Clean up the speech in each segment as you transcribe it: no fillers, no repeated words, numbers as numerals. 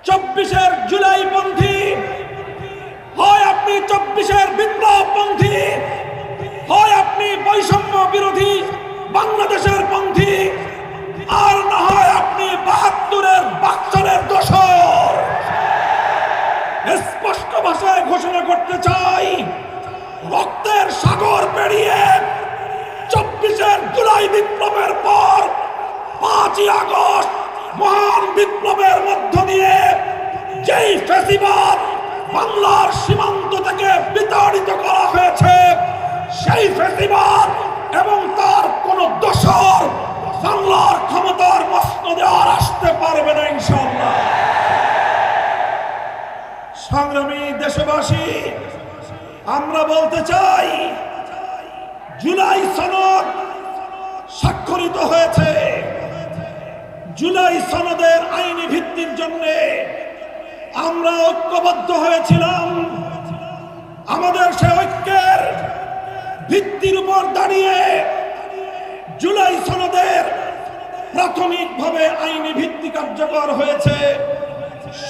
24-এর জুলাইপন্থী, হয় আপনি 24-এর বিপ্লবপন্থী, হয় আপনি বৈষম্য বিরোধী বাংলাদেশের পন্থী, আর না হয় আপনি 72-এর বাকশালের দোসর। স্পষ্ট ভাষায় ঘোষণা করতে চাই, রক্তের সাগর পেরিয়ে 24-এর জুলাই বিপ্লবের পর 5ই আগস্ট মহান বিপ্লবের মধ্য দিয়ে যেই ফ্যাসিবাদ বাংলার সীমান্ত থেকে বিতাড়িত করা হয়েছে, সেই ফ্যাসিবাদ এবং তার কোন দোসর বাংলার ক্ষমতার মসনদে আর আসতে পারবে না ইনশাআল্লাহ। সংগ্রামী দেশবাসী, আমরা বলতে চাই, জুলাই সনদ স্বাক্ষরিত হয়েছে। জুলাই সনদের আইনি ভিত্তির জন্য আমরা ঐক্যবদ্ধ হয়েছিলাম। আমাদের সে ঐক্যের ভিত্তির উপর দাঁড়িয়ে জুলাই সনদের প্রাথমিকভাবে আইনি ভিত্তি কার্যকর হয়েছে,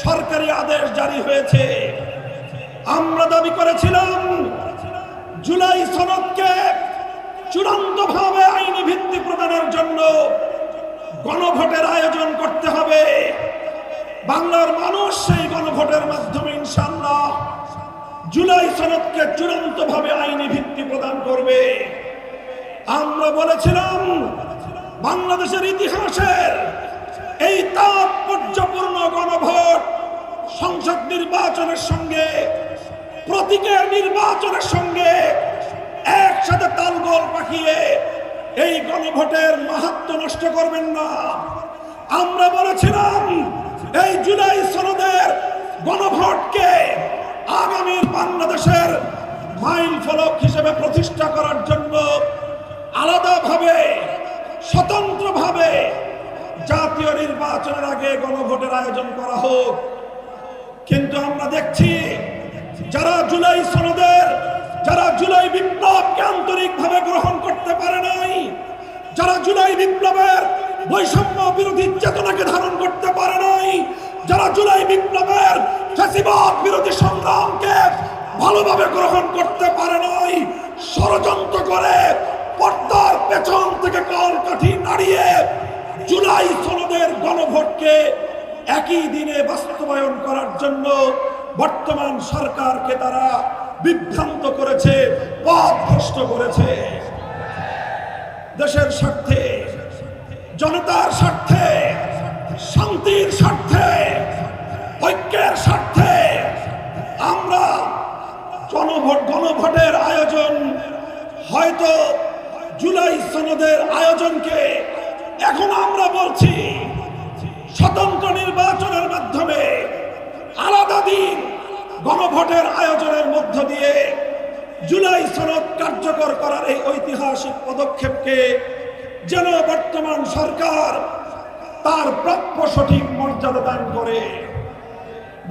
সরকারি আদেশ জারি হয়েছে। আমরা দাবি করেছিলাম জুলাই সনদকে চূড়ান্তভাবে আইনি ভিত্তি প্রদানের জন্য গণভোটের আয়োজন করতে হবে। বাংলার মানুষ সেই গণভোটের মাধ্যমে ইনশাআল্লাহ জুলাই সনদকে চূড়ান্তভাবে আইনি ভিত্তি প্রদান করবে। আমরা বলেছিলাম বাংলাদেশের ইতিহাসের এই তাৎপর্যপূর্ণ গণভোট সংসদ নির্বাচনের সঙ্গে, প্রতীকের নির্বাচনের সঙ্গে একসাথে তালগোল পাকিয়ে এই গণভোটের মাহাত্ম্য নষ্ট করবেন না। আমরা বলেছিলাম এই জুলাই সনদের গণভোটকে আগামীর বাংলাদেশের মাইল ফলক হিসেবে প্রতিষ্ঠা করার জন্য আলাদাভাবে, স্বতন্ত্রভাবে জাতীয় নির্বাচনের আগে গণভোটের আয়োজন করা হোক। কিন্তু আমরা দেখছি যারা জুলাই সনদের, যারা জুলাই বিপ্লবকে আন্তরিকভাবে গ্রহণ করতে পারে নাই, যারা জুলাই বিপ্লবের বৈষম্য বিরোধী চেতনাকে ধারণ করতে পারে নাই, যারা জুলাই বিপ্লবের ফ্যাসিবাদ বিরোধী সংগ্রামকে ভালোভাবে গ্রহণ করতে পারে নাই, ষড়যন্ত্র করে পর্দার পেছন থেকে কলকাঠি নাড়িয়ে জুলাই সনদের গণভোটকে একই দিনে বাস্তবায়ন করার জন্য বর্তমান সরকারকে তারা বিভ্রান্ত করেছে, পথভ্রষ্ট করেছে। দেশের স্বার্থে, জনতার স্বার্থে, শান্তির স্বার্থে, ঐক্যের স্বার্থে আমরা গণভোটের আয়োজন, হয়তো জুলাই সনদের আয়োজনকে এখন আমরা বলছি স্বতন্ত্র নির্বাচনের মাধ্যমে আলাদা দিন গণভোটের আয়োজনের মধ্য দিয়ে জুলাই সনদ কার্যকর করার এই ঐতিহাসিক পদক্ষেপকে যেন বর্তমান সরকার তার প্রাপ্য সঠিক মর্যাদা দান করে।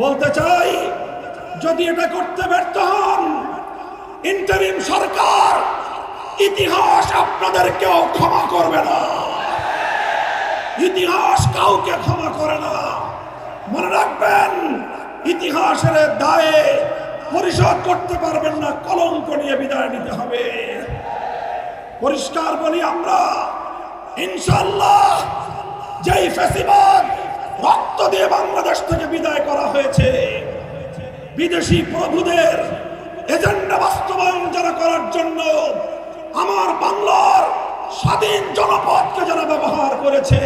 বলতে চাই, যদি এটা করতে ব্যর্থ হন, ইন্টারিম সরকার, ইতিহাস আপনাদেরকেও ক্ষমা করবে না। ইতিহাস কাউকে ক্ষমা করে না। মনে রাখবেন, ইতিহাসের দায়ে পরিশোধ করতে পারবেন না, কলঙ্ক নিয়ে বিদায় নিতে হবে। পরিষ্কার বলি, আমরা ইনশাআল্লাহ যেই ফ্যাসিবাদ রক্ত দিয়ে বাংলাদেশ থেকে বিদায় করা হয়েছে, বিদেশি প্রভুদের এজেন্ডা বাস্তবায়ন যারা করার জন্য আমার বাংলার স্বাধীন জনপদকে যারা ব্যবহার করেছে,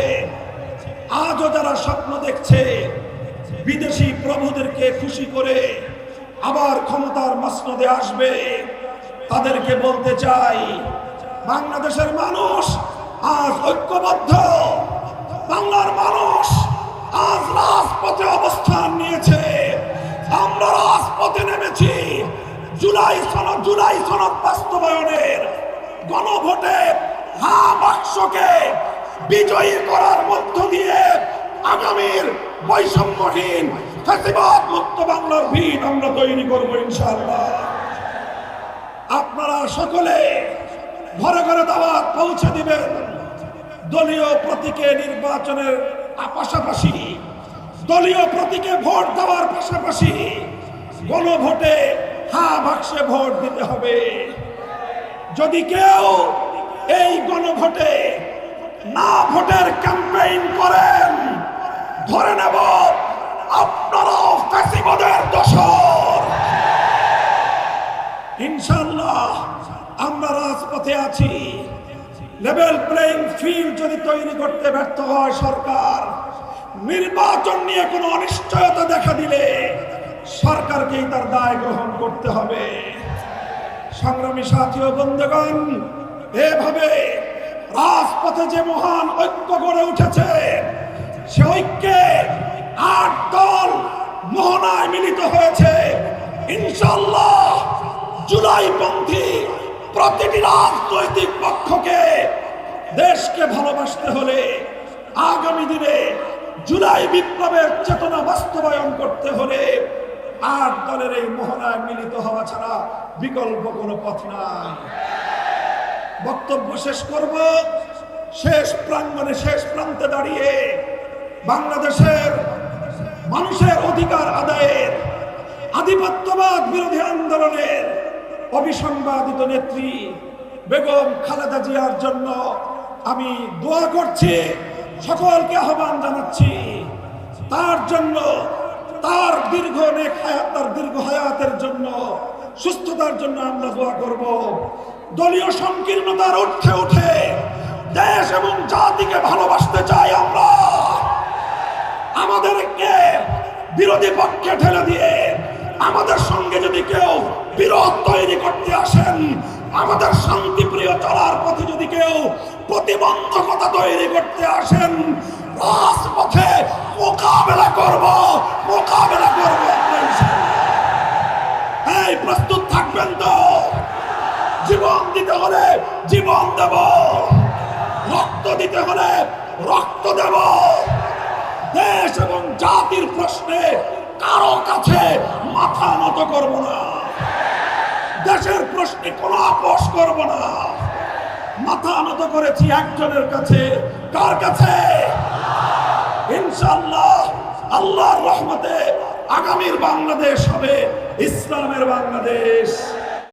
আজও যারা স্বপ্ন দেখছে বিদেশি প্রভুদেরকে খুশি করে আবার ক্ষমতার মসনদে আসবে, তাদেরকে বলতে চাই, বাংলাদেশের মানুষ আজ ঐক্যবদ্ধ। বাংলার মানুষ আজ রাজপথে অবস্থান নিয়েছে। আমরা রাজপথে নেমেছি জুলাই সনদ বাস্তবায়নের, গণভোটে হ্যাঁ বাক্সকে বিজয়ী করার মধ্য দিয়ে আগামীর বৈষম্যহীন ফ্যাসিবাদ মুক্ত বাংলার ভিত আমরা তৈরি করবো ইনশাআল্লাহ। আপনারা সকলে ঘরে ঘরে দাওয়াত পৌঁছে দিবেন। দলীয় প্রতীকে নির্বাচনের পাশাপাশি দলীয় প্রতীকে ভোট দেওয়ার পাশাপাশি গণভোটে হ্যাঁ বাক্সে ভোট দিতে হবে। যদি কেউ এই গণভোটে না ভোটের ক্যাম্পেইন করেন, ধরে নেব আপনারাও ফ্যাসিবাদের দোসর। ইনশাআল্লাহ আমরা রাজপথে আছি। লেভেল প্লেইং ফিল্ড যদি তৈরি করতে ব্যর্থ হয় সরকার, নির্বাচন নিয়ে কোনো অনিশ্চয়তা দেখা দিলে সরকারকেই তার দায় গ্রহণ করতে হবে। সংগ্রামী সাথী ও বন্ধুগণ, এভাবে রাজপথে যে মহান ঐক্য গড়ে উঠেছে, সে ঐক্যে ৮ দল মোহনায় মিলিত হয়েছে। ইনশাআল্লাহ জুলাইপন্থী প্রতিটি রাজনৈতিক পক্ষকে দেশকে ভালোবাসতে হলে, আগামী দিনে জুলাই বিপ্লবের চেতনা বাস্তবায়ন করতে হলে ৮ দলের এই মোহনায় মিলিত হওয়া ছাড়া বিকল্প কোনো পথ নাই। বক্তব্য শেষ করব শেষ প্রাঙ্গণে, শেষ প্রান্তে দাঁড়িয়ে বাংলাদেশের মানুষের অধিকার আদায়ের, আধিপত্যবাদ বিরোধী আন্দোলনের অবিসংবাদিত নেত্রী বেগম খালেদা জিয়ার জন্য আমি দোয়া করছি, সকলকে আহ্বান জানাচ্ছি। তার জন্য, তার দীর্ঘ হায়াতের জন্য, সুস্থতার জন্য আমরা দোয়া করব। দলীয় সংকীর্ণতার ঊর্ধ্বে উঠে দেশ এবং জাতিকে ভালোবাসতে চাই আমরা। আমাদেরকে বিরোধী পক্ষে ঠেলে দিয়ে আমাদের সঙ্গে যদি কেউ বিরোধ তৈরি করতে আসেন, আমাদের শান্তিপ্রিয় চলার পথে যদি কেউ প্রতিবন্ধকতা তৈরি করতে আসেন, রাজপথে মোকাবেলা করব। এই প্রস্তুত থাকবেন তো? জীবন দিতে হলে জীবন দেব, রক্ত দিতে হলে রক্ত দেব। দেশ এবং জাতির প্রশ্নে কারো কাছে মাথা নত করব না। দেশের প্রশ্নে কোনো আপোষ করব না। মাথা নত করেছি একজনের কাছে। কার কাছে? ইনশাআল্লাহ আল্লাহর রহমতে আগামীর বাংলাদেশ হবে ইসলামের বাংলাদেশ।